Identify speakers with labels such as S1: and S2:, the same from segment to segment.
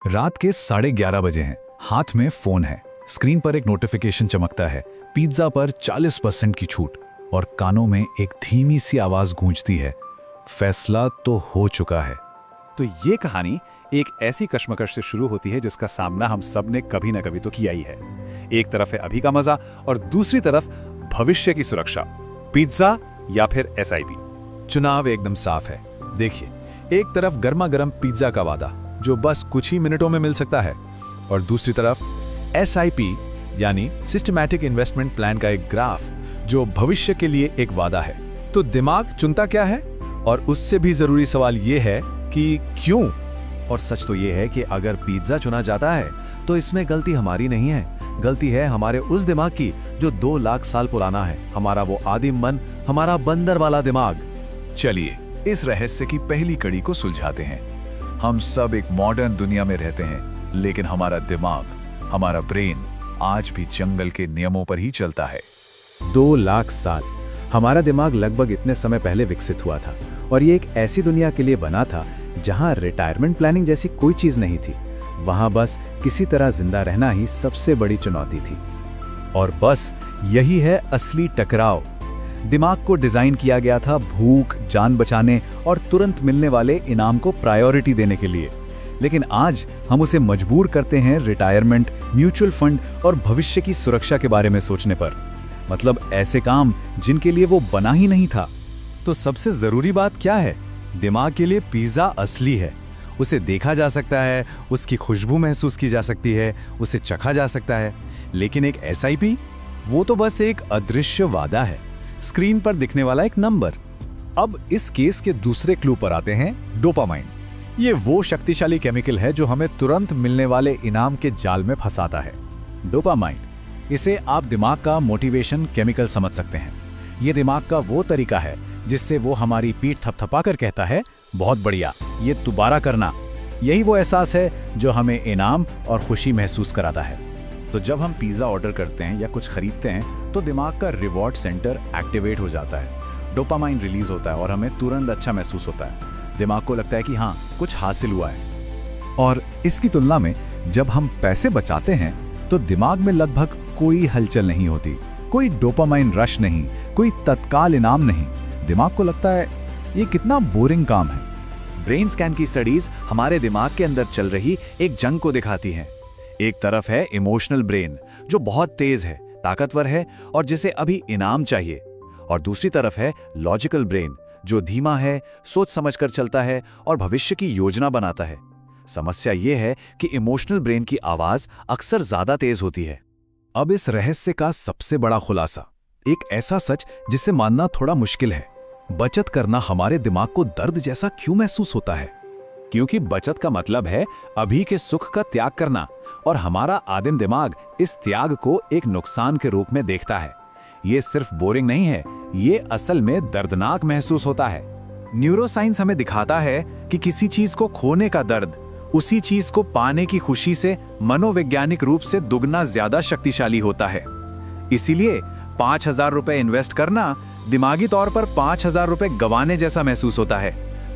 S1: रात के 11:30 बजे हैं। हाथ में फोन है, स्क्रीन पर एक नोटिफिकेशन चमकता है, पिज्जा पर 40% की छूट, और कानों में एक धीमी सी आवाज गूंजती है, फैसला तो हो चुका है।
S2: तो ये कहानी एक ऐसी कश्मकश से शुरू होती है जिसका सामना हम सब ने कभी ना कभी तो किया ही है। एक तरफ है अभी का मजा और दूसरी तरफ भविष्य की सुरक्षा, पिज्जा या फिर एसआईपी।
S1: चुनाव एकदम साफ है। देखिए, एक तरफ गर्मा गर्म पिज्जा का वादा जो बस कुछ ही मिनटों में मिल सकता है, और दूसरी तरफ एसआईपी यानी सिस्टमैटिक इन्वेस्टमेंट प्लान का एक ग्राफ जो भविष्य के लिए एक वादा है। तो दिमाग चुनता क्या है? और उससे भी जरूरी सवाल यह है कि क्यों?
S2: और सच तो ये है कि अगर पिज्जा चुना जाता है तो इसमें गलती हमारी नहीं है, गलती है हमारे उस दिमाग की जो 2 लाख साल पुराना है, हमारा वो आदिम मन, हमारा बंदर वाला दिमाग।
S1: चलिए इस रहस्य की पहली कड़ी को सुलझाते हैं। हम सब एक मॉडर्न दुनिया में रहते हैं, लेकिन हमारा दिमाग, हमारा ब्रेन आज भी जंगल के नियमों पर ही चलता है।
S3: 2 लाख साल हमारा दिमाग लगभग इतने समय पहले विकसित हुआ था, और ये एक ऐसी दुनिया के लिए बना था जहां रिटायरमेंट प्लानिंग जैसी कोई चीज नहीं थी। वहां बस किसी तरह जिंदा रहना ही सबसे बड़ी चुनौती थी।
S1: और बस यही है असली टकराव। दिमाग को डिजाइन किया गया था भूख, जान बचाने और तुरंत मिलने वाले इनाम को प्रायोरिटी देने के लिए, लेकिन आज हम उसे मजबूर करते हैं रिटायरमेंट, म्यूचुअल फंड और भविष्य की सुरक्षा के बारे में सोचने पर। मतलब ऐसे काम जिनके लिए वो बना ही नहीं था।
S2: तो सबसे जरूरी बात क्या है? दिमाग के लिए पिज्जा असली है, उसे देखा जा सकता है, उसकी खुशबू महसूस की जा सकती है, उसे चखा जा सकता है। लेकिन एक एसआईपी, वो तो बस एक अदृश्य वादा है, स्क्रीन पर दिखने वाला एक नंबर।
S1: अब इस केस के दूसरे क्लू पर आते हैं, डोपामाइन। ये वो शक्तिशाली केमिकल है जो हमें तुरंत मिलने वाले इनाम के जाल में फंसाता है। डोपामाइन, इसे आप दिमाग का मोटिवेशन केमिकल समझ सकते हैं। ये दिमाग का वो तरीका है जिससे वो हमारी पीठ थपथपाकर कहता है, बहुत बढ़िया, ये दोबारा करना। यही वो एहसास है जो हमें इनाम और खुशी महसूस कराता है।
S2: तो जब हम पिज्जा ऑर्डर करते हैं या कुछ खरीदते हैं तो दिमाग का रिवॉर्ड सेंटर एक्टिवेट हो जाता है, डोपामाइन रिलीज होता है और हमें तुरंत अच्छा महसूस होता है। दिमाग को लगता है कि हाँ, कुछ हासिल हुआ है।
S1: और इसकी तुलना में जब हम पैसे बचाते हैं तो दिमाग में लगभग कोई हलचल नहीं होती, कोई डोपामाइन रश नहीं, कोई तत्काल इनाम नहीं। दिमाग को लगता है ये कितना बोरिंग काम है।
S2: ब्रेन स्कैन की स्टडीज हमारे दिमाग के अंदर चल रही एक जंग को दिखाती हैं। एक तरफ है इमोशनल ब्रेन जो बहुत तेज है, ताकतवर है और जिसे अभी इनाम चाहिए, और दूसरी तरफ है लॉजिकल ब्रेन जो धीमा है, सोच समझकर चलता है और भविष्य की योजना बनाता है। समस्या यह है कि इमोशनल ब्रेन की आवाज अक्सर ज्यादा तेज होती है।
S1: अब इस रहस्य का सबसे बड़ा खुलासा, एक ऐसा सच जिसे मानना थोड़ा मुश्किल है। बचत करना हमारे दिमाग को दर्द जैसा क्यों महसूस होता है?
S2: क्योंकि बचत का मतलब है अभी के सुख का त्याग करना, और हमारा आदिम दिमाग इस त्याग को एक नुकसान के रूप में देखता है। ये सिर्फ बोरिंग नहीं है, ये असल में दर्दनाक महसूस होता है। न्यूरोसाइंस हमें दिखाता है कि किसी चीज को खोने का दर्द उसी चीज को पाने की खुशी से मनोवैज्ञानिक रूप से दुगना ज्यादा शक्तिशाली होता है। इसीलिए 5,000 रुपए इन्वेस्ट करना दिमागी तौर पर 5,000 रुपए गंवाने जैसा महसूस होता है,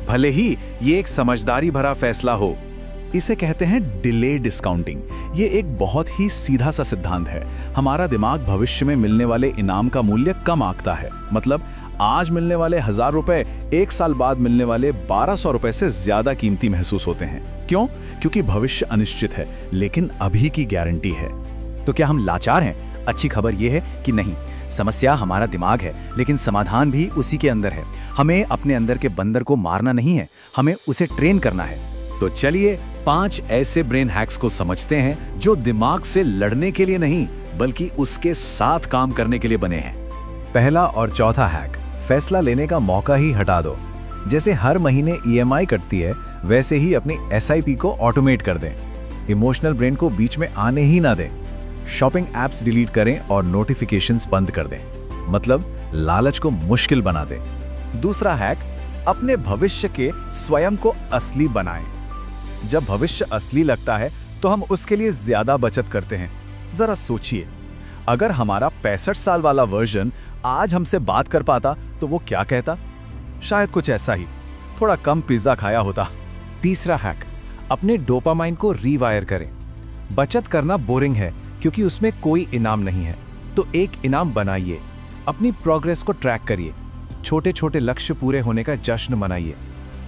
S2: भले ही ये एक समझदारी भरा फैसला हो।
S1: इसे कहते हैं डिले डिस्काउंटिंग। ये एक बहुत ही सीधा सा सिद्धांत है। हमारा दिमाग भविष्य में मिलने वाले इनाम का मूल्य कम आंकता है। मतलब आज मिलने वाले 1,000 रुपए 1 साल बाद मिलने वाले 1,200 रुपए से ज्यादा कीमती महसूस होते हैं। क्यों? क्योंकि भविष्य अनिश्चित है, लेकिन अभी की गारंटी है।
S2: तो क्या हम लाचार हैं? अच्छी खबर यह है कि नहीं, समस्या हमारा दिमाग है, लेकिन समाधान भी उसी के अंदर है। हमें अपने अंदर के बंदर को मारना नहीं है, हमें उसे ट्रेन करना है। तो चलिए 5 ऐसे ब्रेन हैक्स को समझते हैं जो दिमाग से लड़ने के लिए नहीं, बल्कि उसके साथ काम करने के लिए बने हैं।
S1: पहला और चौथा हैक, फैसला लेने का मौका ही हटा दो। जैसे हर महीने ईएमआई कटती है, वैसे ही अपनी एसआईपी को ऑटोमेट कर दें। इमोशनल ब्रेन को बीच में आने ही ना दें। शॉपिंग एप्स डिलीट करें और नोटिफिकेशंस बंद कर दें। मतलब लालच को मुश्किल बना दें।
S2: दूसरा हैक, अपने भविष्य के स्वयं को असली बनाएं। जब भविष्य असली लगता है तो हम उसके लिए ज्यादा बचत करते हैं। जरा सोचिए, अगर हमारा 65 साल वाला वर्जन आज हमसे बात कर पाता तो वो क्या कहता? शायद कुछ ऐसा ही, थोड़ा कम पिज्जा खाया होता। तीसरा हैक,
S3: अपने डोपामाइन को रीवायर करें। बचत करना बोरिंग है क्योंकि उसमें कोई इनाम नहीं है, तो एक इनाम बनाइए। अपनी प्रोग्रेस को ट्रैक करिए, छोटे छोटे लक्ष्य पूरे होने का जश्न मनाइए।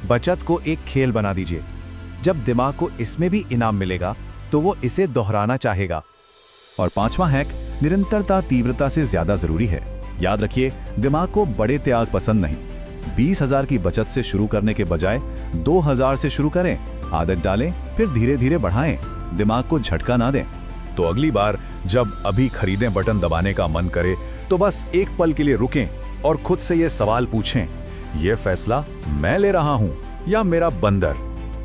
S3: बचत को एक खेल बना दीजिए। जब दिमाग को इसमें भी इनाम मिलेगा तो वो इसे दोहराना चाहेगा।
S2: और पांचवा हैक, निरंतरता तीव्रता से ज्यादा जरूरी है। याद रखिए, दिमाग को बड़े त्याग पसंद नहीं। 20,000 की बचत से शुरू करने के बजाय 2,000 से शुरू करें, आदत डालें, फिर धीरे धीरे बढ़ाएं। दिमाग को झटका ना दें। तो अगली बार जब अभी खरीदें बटन दबाने का मन करे तो बस एक पल के लिए रुकें और खुद से ये सवाल पूछें, ये फैसला मैं ले रहा हूं या मेरा बंदर?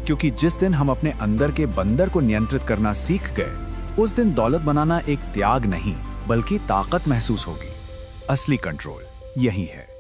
S1: क्योंकि जिस दिन हम अपने अंदर के बंदर को नियंत्रित करना सीख गए, उस दिन दौलत बनाना एक त्याग नहीं बल्कि ताकत महसूस होगी। असली कंट्रोल यही है।